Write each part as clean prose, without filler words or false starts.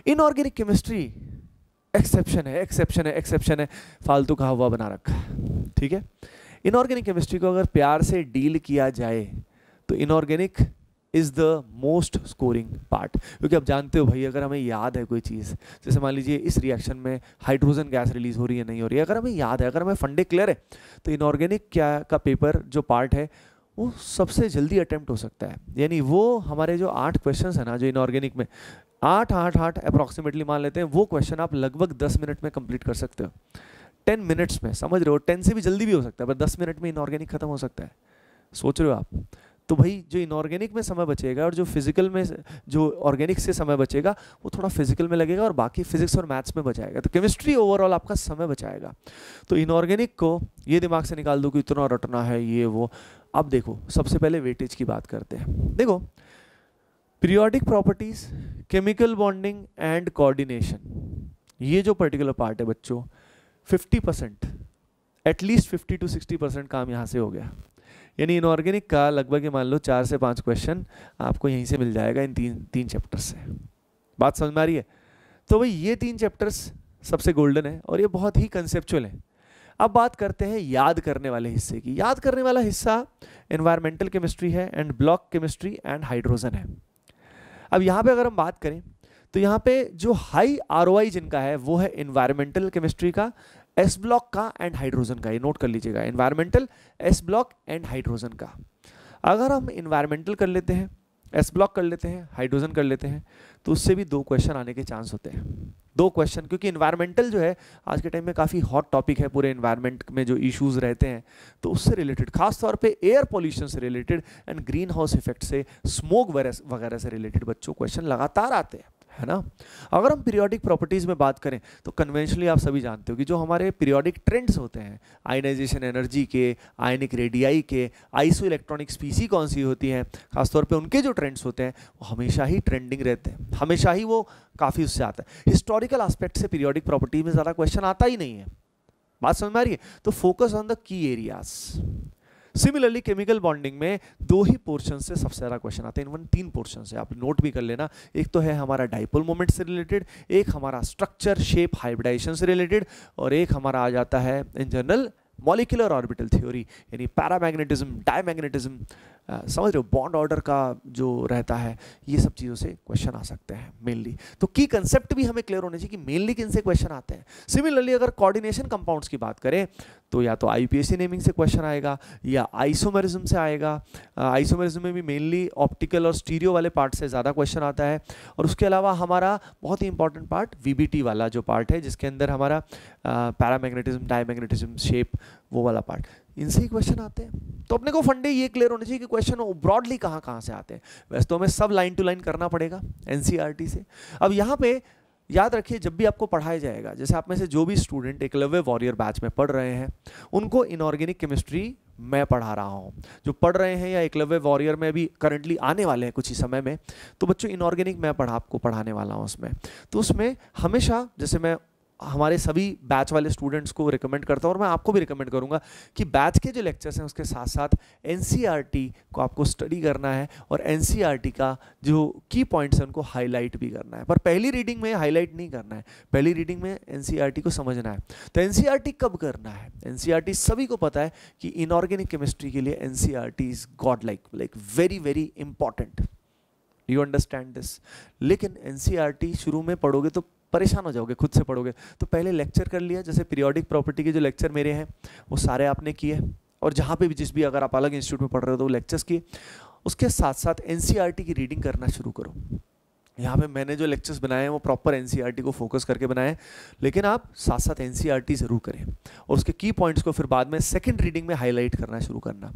Inorganic chemistry exception है, exception है, exception है, फालतू का हवा बना रखा है, ठीक है। इनऑर्गेनिक केमिस्ट्री को अगर प्यार से डील किया जाए तो inorganic is the most scoring part, क्योंकि आप जानते हो भाई, अगर हमें याद है कोई चीज़, जैसे मान लीजिए इस रिएक्शन में हाइड्रोजन गैस रिलीज हो रही है नहीं हो रही है, अगर हमें याद है, अगर हमें फंडे क्लियर है, तो इनऑर्गेनिक क्या का पेपर जो पार्ट है वो सबसे जल्दी अटेम्प्ट हो सकता है। यानी वो हमारे जो 8 क्वेश्चन है ना जो इनऑर्गेनिक में 8 अप्रॉक्सीमेटली मान लेते हैं, वो क्वेश्चन आप लगभग 10 मिनट में कंप्लीट कर सकते हो, 10 मिनट्स में, समझ रहे हो, 10 से भी जल्दी भी हो सकता है, पर 10 मिनट में इनऑर्गेनिक खत्म हो सकता है, सोच रहे हो आप। तो भाई जो इनऑर्गेनिक में समय बचेगा और जो फिजिकल में, जो ऑर्गेनिक से समय बचेगा वो थोड़ा फिजिकल में लगेगा और बाकी फिजिक्स और मैथ्स में बचाएगा, तो केमिस्ट्री ओवरऑल आपका समय बचाएगा। तो इनऑर्गेनिक को ये दिमाग से निकाल दो कि इतना रटना है ये वो। अब देखो सबसे पहले वेटेज की बात करते हैं। देखो periodic properties, chemical bonding and coordination, ये जो पर्टिकुलर पार्ट है बच्चों, 50%, एटलीस्ट 50 to 60% काम यहाँ से हो गया। यानी इनऑर्गेनिक का लगभग ये मान लो 4 से 5 क्वेश्चन आपको यहीं से मिल जाएगा, इन तीन चैप्टर से। बात समझ में आ रही है? तो भाई ये 3 चैप्टर्स सबसे गोल्डन है और ये बहुत ही कंसेप्चुअल है। अब बात करते हैं याद करने वाले हिस्से की। याद करने वाला हिस्सा एनवायरमेंटल केमिस्ट्री है and block chemistry and hydrogen है। अब यहाँ पे अगर हम बात करें तो यहाँ पे जो हाई ROI जिनका है वो है एनवायरमेंटल केमिस्ट्री का, एस ब्लॉक का एंड हाइड्रोजन का। ये नोट कर लीजिएगा, environmental, S block and hydrogen का। अगर हम एनवायरमेंटल कर लेते हैं, एस ब्लॉक कर लेते हैं, हाइड्रोजन कर लेते हैं, तो उससे भी 2 क्वेश्चन आने के चांस होते हैं। 2 क्वेश्चन, क्योंकि एनवायरमेंटल जो है आज के टाइम में काफ़ी हॉट टॉपिक है, पूरे एनवायरमेंट में जो इश्यूज रहते हैं तो उससे रिलेटेड, खासतौर पे एयर पॉल्यूशन से related and green house effect से, स्मोक वगैरह से रिलेटेड बच्चों क्वेश्चन लगातार आते हैं, है ना। अगर हम पीरियोडिक प्रॉपर्टीज में बात करें तो कन्वेंशनली आप सभी जानते हो कि जो हमारे पीरियोडिक ट्रेंड्स होते हैं, आयनाइजेशन एनर्जी के, आयनिक रेडियाई के, आइसो इलेक्ट्रॉनिक स्पीसी कौन सी होती हैं, खासतौर पे उनके जो ट्रेंड्स होते हैं वो हमेशा ही ट्रेंडिंग रहते हैं, हमेशा ही वो काफ़ी उससे आता है। हिस्टोरिकल एस्पेक्ट से पीरियोडिक प्रॉपर्टी में ज़्यादा क्वेश्चन आता ही नहीं है। बात समझ में आ रही है? तो focus on the key areas. Similarly chemical bonding में 2 ही पोर्शन से सबसे ज़्यादा क्वेश्चन आते हैं, इवन 3 पोर्शन से, आप नोट भी कर लेना। एक तो है हमारा डाइपोल मोमेंट से रिलेटेड, एक हमारा स्ट्रक्चर शेप हाइब्रिडाइजेशन से रिलेटेड, और एक हमारा आ जाता है in general molecular orbital theory, यानी पैरामैग्नेटिज्म, डायमैग्नेटिज्म, समझ रहे हो, बॉन्ड ऑर्डर का जो रहता है, ये सब चीज़ों से क्वेश्चन आ सकते हैं मेनली। तो की कंसेप्ट भी हमें क्लियर होने चाहिए कि मेनली किन से क्वेश्चन आते हैं। सिमिलरली अगर कोऑर्डिनेशन कंपाउंड्स की बात करें तो या तो IUPAC नेमिंग से क्वेश्चन आएगा या आइसोमेरिज्म से आएगा। आइसोमेरिज्म में भी मेनली ऑप्टिकल और स्टीरियो वाले पार्ट से ज़्यादा क्वेश्चन आता है, और उसके अलावा हमारा बहुत ही इंपॉर्टेंट पार्ट VBT वाला जो पार्ट है, जिसके अंदर हमारा पैरामैग्नेटिज्म, डायमैग्नेटिज्म, शेप, वो वाला पार्ट, इनसे ही क्वेश्चन आते हैं। तो अपने को फंडे ये क्लियर होने चाहिए कि क्वेश्चन ब्रॉडली कहाँ से आते हैं। वैसे तो हमें सब लाइन टू लाइन करना पड़ेगा NCERT से। अब यहाँ पे याद रखिए, जब भी आपको पढ़ाया जाएगा, जैसे आप में से जो भी स्टूडेंट एकलव्य वॉरियर बैच में पढ़ रहे हैं उनको इनऑर्गेनिक केमिस्ट्री मैं पढ़ा रहा हूँ, जो पढ़ रहे हैं या एकलव्य वॉरियर में अभी करंटली आने वाले हैं कुछ ही समय में, तो बच्चों इनऑर्गेनिक मैं आपको पढ़ाने वाला हूँ उसमें। तो उसमें हमेशा, जैसे मैं हमारे सभी बैच वाले स्टूडेंट्स को रिकमेंड करता हूँ और मैं आपको भी रिकमेंड करूँगा कि बैच के जो लेक्चर्स हैं उसके साथ साथ NCERT को आपको स्टडी करना है और NCERT का जो की पॉइंट्स हैं उनको हाईलाइट भी करना है। पर पहली रीडिंग में हाईलाइट नहीं करना है, पहली रीडिंग में NCERT को समझना है। तो NCERT कब करना है? NCERT सभी को पता है कि इनऑर्गेनिक केमिस्ट्री के लिए NCERT is God like very very important, you understand this. लेकिन NCERT शुरू में पढ़ोगे तो परेशान हो जाओगे, खुद से पढ़ोगे तो पहले लेक्चर कर लिया, जैसे पीरियोडिक प्रॉपर्टी के जो लेक्चर मेरे हैं वो सारे आपने किए, और जहाँ पे भी जिस भी अगर आप अलग इंस्टीट्यूट में पढ़ रहे हो तो वो लेक्चर्स किए। उसके साथ साथ NCERT की रीडिंग करना शुरू करो। यहाँ पे मैंने जो लेक्चर्स बनाए हैं वो प्रॉपर NCERT को फोकस करके बनाए हैं, लेकिन आप साथ साथ NCERT ज़रूर करें और उसके की पॉइंट्स को फिर बाद में सेकंड रीडिंग में हाईलाइट करना शुरू करना।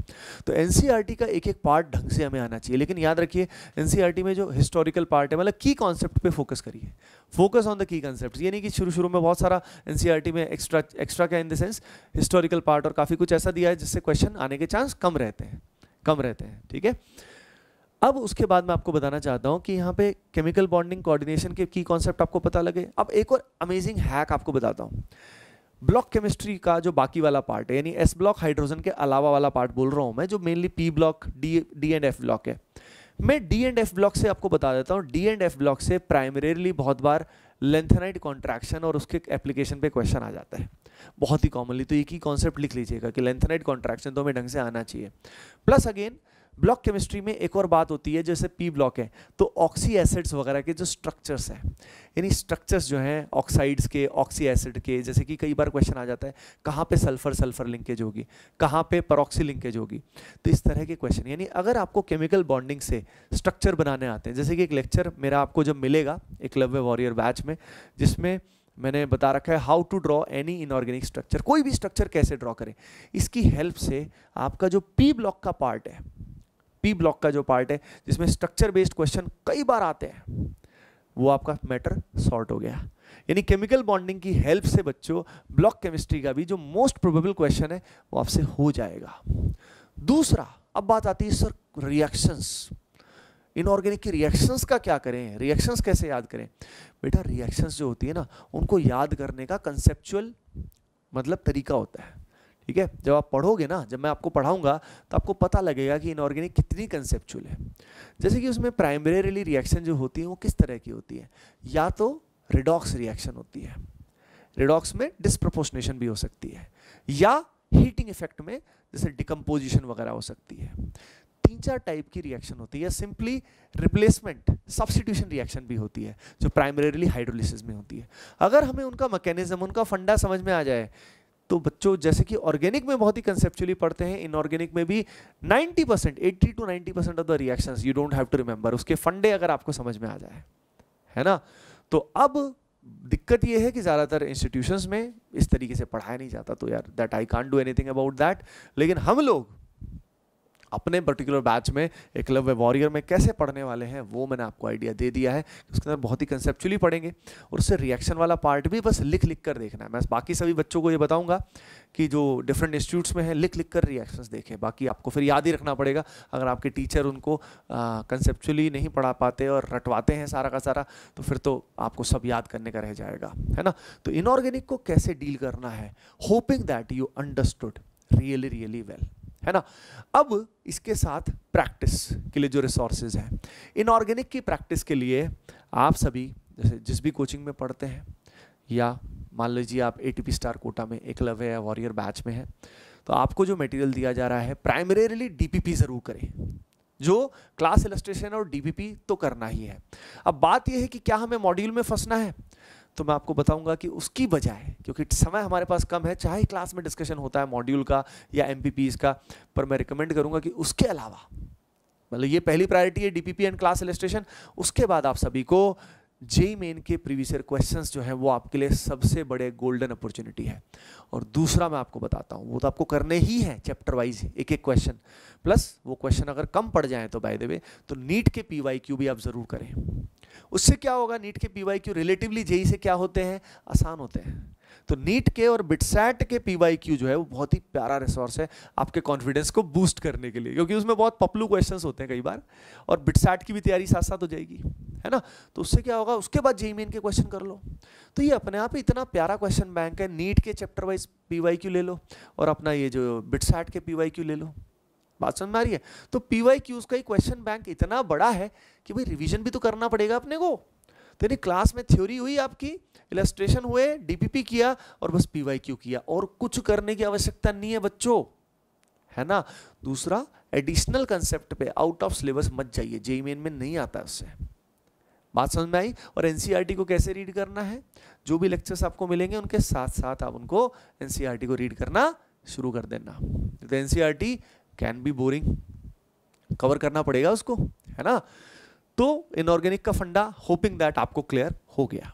तो NCERT का एक एक पार्ट ढंग से हमें आना चाहिए, लेकिन याद रखिए NCERT में जो हिस्टोरिकल पार्ट है, मतलब की कॉन्सेप्ट पे फोकस करिए, focus on the key concept. ये नहीं कि शुरू में बहुत सारा NCERT में एक्स्ट्रा क्या, in the sense historical part और काफ़ी कुछ ऐसा दिया है जिससे क्वेश्चन आने के चांस कम रहते हैं, ठीक है। अब उसके बाद मैं आपको बताना चाहता हूं कि यहाँ पे केमिकल बॉन्डिंग कोऑर्डिनेशन के की कॉन्सेप्ट आपको पता लगे। अब एक और अमेजिंग हैक आपको बताता हूं। ब्लॉक केमिस्ट्री का जो बाकी वाला पार्ट है, यानी एस ब्लॉक हाइड्रोजन के अलावा वाला पार्ट बोल रहा हूं मैं, जो mainly P block, D and F block है। मैं डी एंड एफ ब्लॉक से आपको बता देता हूँ, डी एंड एफ ब्लॉक से प्राइमरीली बहुत बार लेंथेनाइट कॉन्ट्रैक्शन और उसके एप्लीकेशन पे क्वेश्चन आ जाता है बहुत ही कॉमनली। तो एक ही कॉन्सेप्ट लिख लीजिएगा कि लेंथेनाइट कॉन्ट्रैक्शन तो हमें ढंग से आना चाहिए। प्लस अगेन ब्लॉक केमिस्ट्री में एक और बात होती है, जैसे पी ब्लॉक है तो ऑक्सी एसिड्स वगैरह के जो स्ट्रक्चर्स हैं, यानी स्ट्रक्चर्स जो हैं ऑक्साइड्स के, ऑक्सी एसिड के, जैसे कि कई बार क्वेश्चन आ जाता है कहाँ पे सल्फर सल्फर लिंकेज होगी, कहाँ पे परऑक्सी लिंकेज होगी, तो इस तरह के क्वेश्चन। यानी अगर आपको केमिकल बॉन्डिंग से स्ट्रक्चर बनाने आते हैं, जैसे कि एक लेक्चर मेरा आपको जब मिलेगा एकलव्य वॉरियर बैच में, जिसमें मैंने बता रखा है how to draw any inorganic structure, कोई भी स्ट्रक्चर कैसे ड्रॉ करें, इसकी हेल्प से आपका जो पी ब्लॉक का पार्ट है, पी ब्लॉक का जो पार्ट है जिसमें स्ट्रक्चर बेस्ड क्वेश्चन कई बार आते हैं, वो आपका मैटर सॉर्ट हो गया। यानी केमिकल बॉन्डिंग की हेल्प से बच्चों ब्लॉक केमिस्ट्री का भी जो मोस्ट प्रोबेबल क्वेश्चन है वो आपसे हो जाएगा। दूसरा, अब बात आती है सर रिएक्शंस, इनऑर्गेनिक की रिएक्शंस का क्या करें, रिएक्शंस कैसे याद करें। बेटा रिएक्शंस जो होती है ना, उनको याद करने का कंसेप्चुअल मतलब तरीका होता है, ठीक है। जब आप पढ़ोगे ना, जब मैं आपको पढ़ाऊंगा तो आपको पता लगेगा कि इनऑर्गेनिक कितनी कंसेप्चुअल है। जैसे कि उसमें प्राइमरीली रिएक्शन जो होती है वो किस तरह की होती है, या तो रिडॉक्स रिएक्शन होती है, रिडॉक्स में डिस्प्रपोर्शनेशन भी हो सकती है, या हीटिंग इफेक्ट में जैसे डिकम्पोजिशन वगैरह हो सकती है। 3-4 टाइप की रिएक्शन होती है। सिंपली रिप्लेसमेंट सब्स्टिट्यूशन रिएक्शन भी होती है जो प्राइमरीली हाइड्रोलिसिस में होती है। अगर हमें उनका मैकेनिज्म, उनका फंडा समझ में आ जाए तो बच्चों जैसे कि ऑर्गेनिक में बहुत ही कंसेप्चुअली पढ़ते हैं, इनऑर्गेनिक में भी 90%, 80 to 90% of the reactions you don't have to remember, उसके फंडे अगर आपको समझ में आ जाए, है ना। तो अब दिक्कत ये है कि ज़्यादातर इंस्टीट्यूशंस में इस तरीके से पढ़ाया नहीं जाता, तो यार that I can't do anything about that. लेकिन हम लोग अपने पर्टिकुलर बैच में एकलव्य वॉरियर में कैसे पढ़ने वाले हैं वो मैंने आपको आइडिया दे दिया है। उसके अंदर बहुत ही कंसेप्चुअली पढ़ेंगे और उससे रिएक्शन वाला पार्ट भी बस लिख लिख कर देखना है। मैं बाकी सभी बच्चों को ये बताऊंगा कि जो डिफरेंट इंस्टीट्यूट्स में है लिख लिख कर रिएक्शंस देखें, बाकी आपको फिर याद ही रखना पड़ेगा। अगर आपके टीचर उनको कंसेप्चुअली नहीं पढ़ा पाते और रटवाते हैं सारा का सारा, तो फिर तो आपको सब याद करने का रह जाएगा, है ना। तो इनऑर्गेनिक को कैसे डील करना है, hoping that you understood really really well, है ना। अब इसके साथ प्रैक्टिस के लिए जो रिसोर्सेज हैं, इनऑर्गेनिक की प्रैक्टिस के लिए आप सभी जैसे जिस भी कोचिंग में पढ़ते हैं, या मान लीजिए आप ATP स्टार कोटा में एकलव्य या वॉरियर बैच में है, तो आपको जो मटेरियल दिया जा रहा है प्राइमरीली DPP जरूर करें, जो क्लास इलस्ट्रेशन और DPP तो करना ही है। अब बात यह है कि क्या हमें मॉड्यूल में फंसना है, तो मैं आपको बताऊंगा कि उसकी बजाय, क्योंकि समय हमारे पास कम है, चाहे क्लास में डिस्कशन होता है मॉड्यूल का या MPPs का, पर मैं रिकमेंड करूंगा कि उसके अलावा, मतलब ये पहली प्रायोरिटी है DPP एंड क्लास इलस्ट्रेशन, उसके बाद आप सभी को जेईई मेन के प्रीवियस ईयर क्वेश्चंस जो है वो आपके लिए सबसे बड़े गोल्डन अपॉर्चुनिटी है। और दूसरा मैं आपको बताता हूँ, वो तो आपको करने ही है चैप्टर वाइज एक एक क्वेश्चन, प्लस वो क्वेश्चन अगर कम पड़ जाए तो बाय द वे तो नीट के PYQ भी आप जरूर करें। उससे क्या होगा, नीट के PYQ रिलेटिवली जेईई से क्या होते हैं, आसान होते हैं। तो नीट के और बिटसैट के PYQ जो है वो बहुत ही प्यारा रिसोर्स है आपके कॉन्फिडेंस को बूस्ट करने के लिए, क्योंकि उसमें बहुत पपलू क्वेश्चंस होते हैं कई बार, और बिटसैट की भी तैयारी साथ साथ हो जाएगी, है ना। तो उससे क्या होगा, उसके बाद जेईई मेन के क्वेश्चन कर लो, तो ये अपने आप ही इतना प्यारा क्वेश्चन बैंक है। नीट के चैप्टर वाइज PYQ ले लो और अपना ये जो बिटसैट के PYQ ले लो, बात समझ में आ रही है। तो PYQs का ही क्वेश्चन बैंक इतना बड़ा है कि भाई रिवीजन भी तो करना पड़ेगा अपने को। तो यानी क्लास में थ्योरी हुई आपकी, इलस्ट्रेशन हुए, DPP किया और बस PYQ किया, और कुछ करने की आवश्यकता नहीं है बच्चों, है ना। दूसरा, एडिशनल कंसेप्ट पे आउट ऑफ सिलेबस मत जाइए, जेईई मेन में नहीं आता उससे, बात समझ में आई। और NCERT को कैसे रीड करना है, जो भी लेक्चर्स आपको मिलेंगे उनके साथ साथ आप उनको NCERT को रीड करना शुरू कर देना। तो NCERT can be boring, cover करना पड़ेगा उसको, है ना। तो इनऑर्गेनिक का फंडा होपिंग दैट आपको क्लियर हो गया।